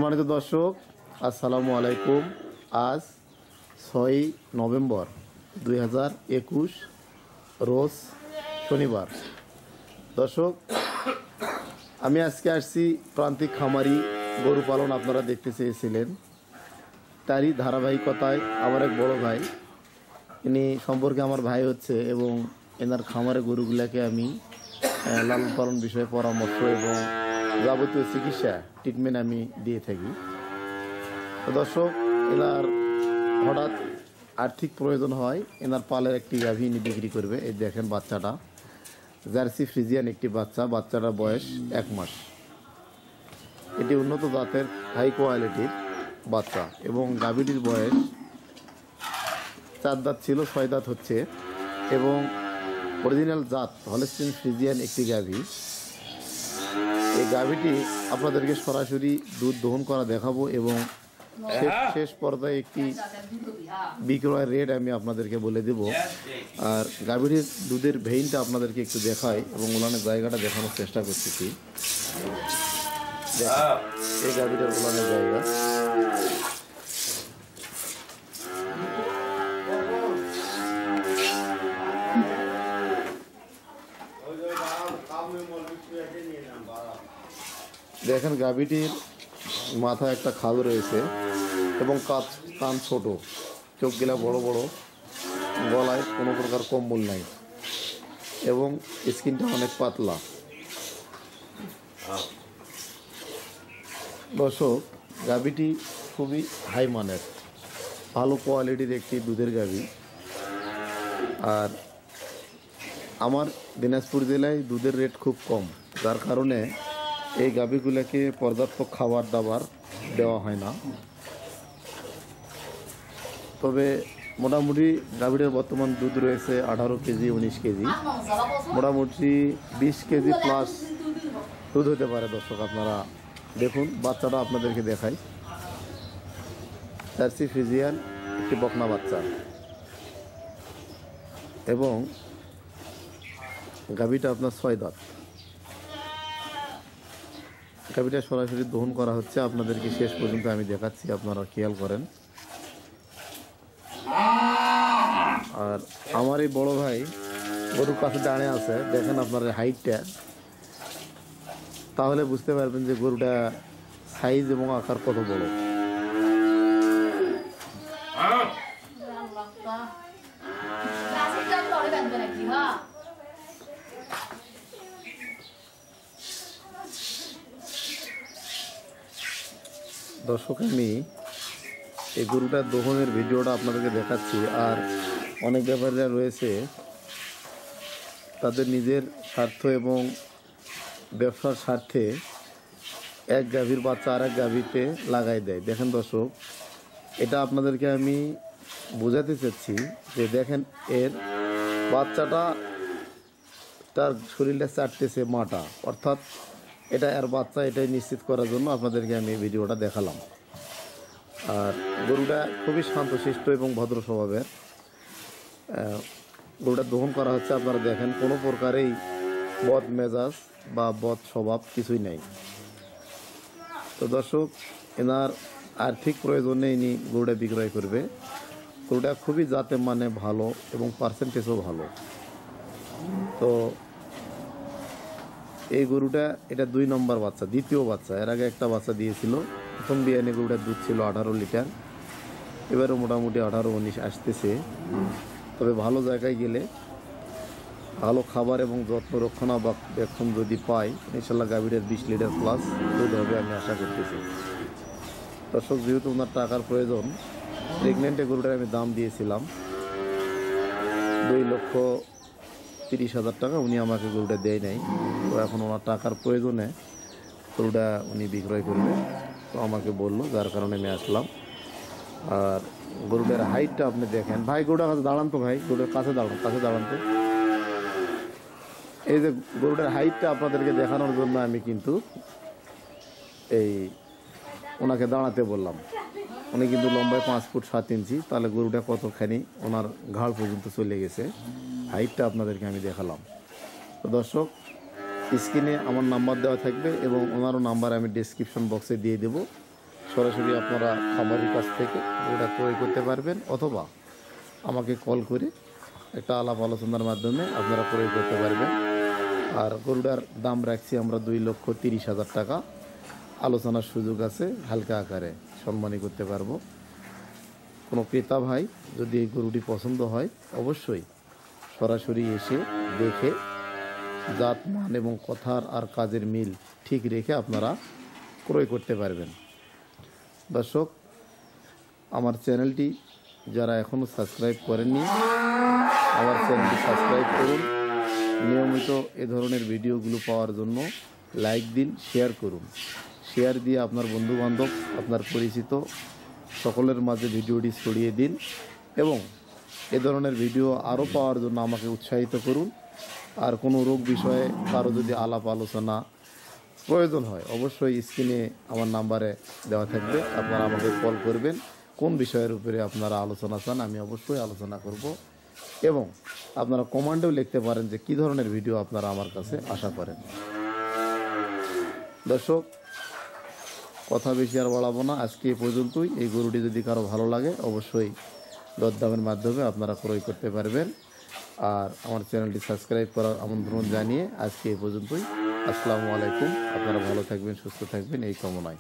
সম্মানিত দর্শক, আসসালামু আলাইকুম। আজ 6 নভেম্বর 2021 রোজ শনিবার। দর্শক, আমি আজকে আসছি প্রান্তিক খামারি গরু পালন আপনারা দেখতে চেয়েছিলেন, তারই ধারাবাহিকতায় আমার এক বড় ভাই, ইনি সম্পর্কে আমার ভাই হচ্ছে, এবং এনার খামারে গরুগুলোকে আমি লালন পালন বিষয়ে পরামর্শ এবং যাবতীয় চিকিৎসা ট্রিটমেন্ট আমি দিয়ে থাকি। তো দর্শক, এনার হঠাৎ আর্থিক প্রয়োজন হয়, এনার পালের একটি গাভী ইনি বিক্রি করবে। এই দেখেন বাচ্চাটা, জার্সি ফ্রিজিয়ান একটি বাচ্চা, বাচ্চাটার বয়স 1 মাস। এটি উন্নত জাতের হাই কোয়ালিটির বাচ্চা এবং গাভীটির বয়স 4 দাঁত ছিল, 6 দাঁত হচ্ছে, এবং অরিজিনাল জাত হলস্টিন ফ্রিজিয়ান একটি গাভী। এই গাভীটি আপনাদেরকে সরাসরি দুধ দহন করা দেখাবো এবং শেষ পর্যায়ে একটি বিক্রয়ের রেট আমি আপনাদেরকে বলে দেব। আর গাভীটির দুধের ভেইনটা আপনাদেরকে একটু দেখাই এবং ওলানের জায়গাটা দেখানোর চেষ্টা করতেছি। এই গাভীটার ওলানের জায়গা, দেখেন গাভীটির মাথায় একটা খাল রয়েছে এবং কান ছোট, চোখগুলা বড় বড়, গলায় কোনো প্রকার কম্বল নাই এবং স্কিনটা অনেক পাতলা। দর্শক, গাভীটি খুবই হাই মানের, ভালো কোয়ালিটির একটি দুধের গাভী। আর আমার দিনাজপুর জেলায় দুধের রেট খুব কম, যার কারণে এই গাভীগুলোকে পর্যাপ্ত খাবার দাবার দেওয়া হয় না। তবে মোটামুটি গাভীটার বর্তমান দুধ রয়েছে 18 কেজি 19 কেজি, মোটামুটি 20 কেজি প্লাস দুধ হতে পারে। দর্শক, আপনারা দেখুন, বাচ্চাটা আপনাদেরকে দেখাই। জার্সি ফ্রিজিয়ান একটি বকনা বাচ্চা এবং গাভীটা আপনার 6 দাঁত। গাভীটা সরাসরি দহন করা হচ্ছে, আপনাদেরকে শেষ পর্যন্ত আমি দেখাচ্ছি, আপনারা খেয়াল করেন। আর আমার এই বড় ভাই গরুর পাশে দাঁড়িয়ে আছে, দেখেন আপনার হাইটটা, তাহলে বুঝতে পারবেন যে গরুটা সাইজ এবং আকার কত বড়। দর্শক, আমি এই গরুটার দহনের ভিডিওটা আপনাদেরকে দেখাচ্ছি। আর অনেক ব্যাপারীরা রয়েছে, তাদের নিজের স্বার্থ এবং ব্যবসার স্বার্থে এক গাভীর বাচ্চা আর এক গাভীতে লাগাই দেয়। দেখেন দর্শক, এটা আপনাদেরকে আমি বোঝাতে চাচ্ছি যে দেখেন, এর বাচ্চাটা তার শরীরটা চাটতেছে মাটা, অর্থাৎ এটা এর বাচ্চা, এটাই নিশ্চিত করার জন্য আপনাদেরকে আমি এই ভিডিওটা দেখালাম। আর গরুটা খুবই শান্তশিষ্ট এবং ভদ্র স্বভাবের। গরুটা দহন করা হচ্ছে, আপনারা দেখেন, কোনো প্রকারেই বদ মেজাজ বা বদ স্বভাব কিছুই নেই। তো দর্শক, এনার আর্থিক প্রয়োজনে ইনি গরুটা বিক্রয় করবে। গরুটা খুবই জাতে মানে ভালো এবং পার্সেন্টেজও ভালো। তো এই গরুটা, এটা 2 নম্বর বাচ্চা, দ্বিতীয় বাচ্চা। এর আগে একটা বাচ্চা দিয়েছিল, প্রথম বিয়ানে গরুটার দুধ ছিল 18 লিটার, এবারও মোটামুটি 18-19 আসতেছে। তবে ভালো জায়গায় গেলে, ভালো খাবার এবং যত্ন রক্ষণাবেক্ষণ যদি পাই, ইনশাল্লাহ গাভীটার 20 লিটার প্লাস দুধ হবে, আমি আশা করতেছি। দর্শক, যেহেতু ওনার টাকার প্রয়োজন, প্রেগনেন্টে গরুটার আমি দাম দিয়েছিলাম 2,30,000 টাকা। উনি আমাকে গরুটা দেয় নাই, তো এখন ওনার টাকার প্রয়োজনে গরুটা উনি বিক্রয় করবে, তো আমাকে বললো, যার কারণে আমি আসলাম। আর গরুটার হাইটটা আপনি দেখেন। ভাই, গরুটার কাছে দাঁড়ান তো, ভাই গরুটার কাছে দাঁড়ান তো। এই যে গরুটার হাইটটা আপনাদেরকে দেখানোর জন্য আমি কিন্তু এই ওনাকে দাঁড়াতে বললাম। উনি কিন্তু লম্বায় 5 ফুট 7 ইঞ্চি, তাহলে গরুটা কতখানি ওনার ঘাড় পর্যন্ত চলে গেছে। হাইটটা আপনাদেরকে আমি দেখালাম। তো দর্শক, স্ক্রিনে আমার নাম্বার দেওয়া থাকবে এবং ওনারও নাম্বার আমি ডেসক্রিপশন বক্সে দিয়ে দেব। সরাসরি আপনারা খামারির কাছ থেকে গরুটা ক্রয় করতে পারবেন, অথবা আমাকে কল করে একটা আলাপ আলোচনার মাধ্যমে আপনারা ক্রয় করতে পারবেন। আর গরুটার দাম রাখছি আমরা 2,30,000 টাকা। আলোচনার সুযোগ আছে, হালকা আকারে সম্মানী করতে পারবো। কোনো ক্রেতা ভাই যদি এই গরুটি পছন্দ হয়, অবশ্যই সরাসরি এসে দেখে জাত মান এবং কথার আর কাজের মিল ঠিক রেখে আপনারা ক্রয় করতে পারবেন। দর্শক, আমার চ্যানেলটি যারা এখনও সাবস্ক্রাইব করেননি, আমার চ্যানেলটি সাবস্ক্রাইব করুন। নিয়মিত এ ধরনের ভিডিওগুলো পাওয়ার জন্য লাইক দিন, শেয়ার করুন। শেয়ার দিয়ে আপনার বন্ধুবান্ধব, আপনার পরিচিত সকলের মাঝে ভিডিওটি ছড়িয়ে দিন এবং এ ধরনের ভিডিও আরও পাওয়ার জন্য আমাকে উৎসাহিত করুন। আর কোনো রোগ বিষয়ে কারো যদি আলাপ আলোচনা প্রয়োজন হয়, অবশ্যই স্ক্রিনে আমার নাম্বারে দেওয়া থাকবে, আপনারা আমাকে কল করবেন। কোন বিষয়ের উপরে আপনারা আলোচনা চান, আমি অবশ্যই আলোচনা করব। এবং আপনারা কমেন্টেও লিখতে পারেন যে কী ধরনের ভিডিও আপনারা আমার কাছে আশা করেন। দর্শক, কথা বেশি আর বাড়াবো না, আজকে এ পর্যন্তই। এই গরুটি যদি কারো ভালো লাগে, অবশ্যই দরদামের মাধ্যমে আপনারা ক্রয় করতে পারবেন। আর আমার চ্যানেলটি সাবস্ক্রাইব করার আমন্ত্রণ জানিয়ে আজকে এ পর্যন্তই। আসসালামু আলাইকুম। আপনারা ভালো থাকবেন, সুস্থ থাকবেন, এই কামনায়।